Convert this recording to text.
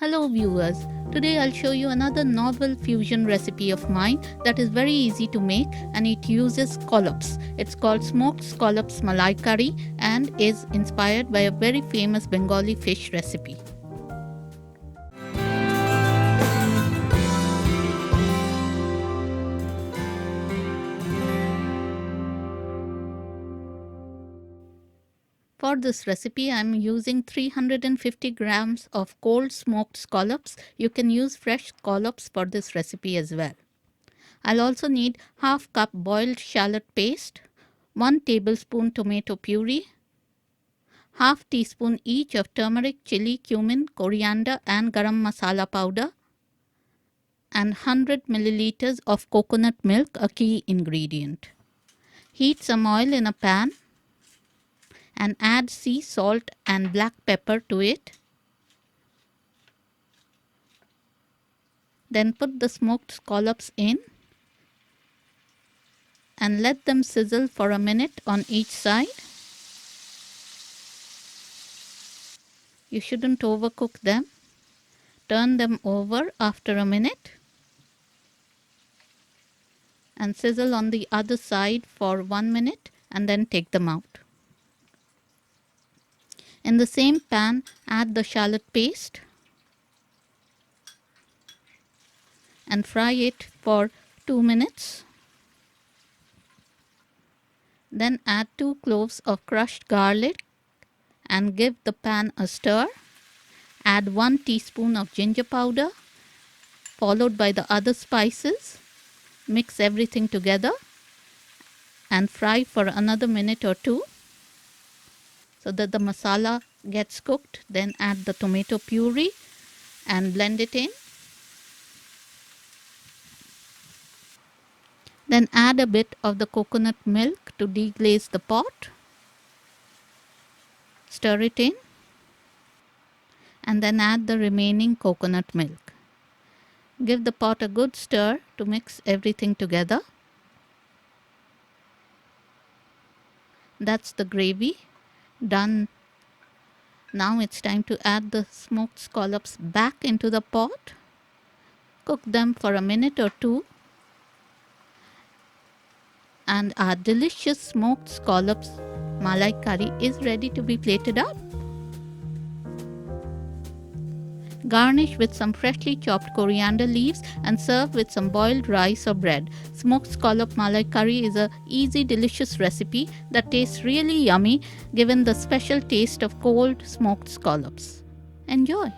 Hello viewers, today I'll show you another novel fusion recipe of mine that is very easy to make and it uses scallops. It's called Smoked Scallops Malaikari and is inspired by a very famous Bengali fish recipe. For this recipe, I am using 350 grams of cold smoked scallops. You can use fresh scallops for this recipe as well. I'll also need half cup boiled shallot paste, 1 tablespoon tomato puree, half teaspoon each of turmeric, chili, cumin, coriander and garam masala powder, and 100 milliliters of coconut milk, a key ingredient. Heat some oil in a pan and add sea salt and black pepper to it. Then put the smoked scallops in and let them sizzle for a minute on each side. You shouldn't overcook them. Turn them over after a minute and sizzle on the other side for 1 minute and then take them out. In the same pan, add the shallot paste and fry it for 2 minutes. Then add 2 cloves of crushed garlic and give the pan a stir. Add 1 teaspoon of ginger powder followed by the other spices. Mix everything together and fry for another minute or two so that the masala gets cooked. Then add the tomato puree and blend it in. Then add a bit of the coconut milk to deglaze the pot. Stir it in and then add the remaining coconut milk. Give the pot a good stir to mix everything together. That's the gravy done. Now it's time to add the smoked scallops back into the pot. Cook them for a minute or two. And our delicious smoked scallops malaikari is ready to be plated up. Garnish with some freshly chopped coriander leaves and serve with some boiled rice or bread. Smoked scallop malaikari is an easy, delicious recipe that tastes really yummy given the special taste of cold smoked scallops. Enjoy!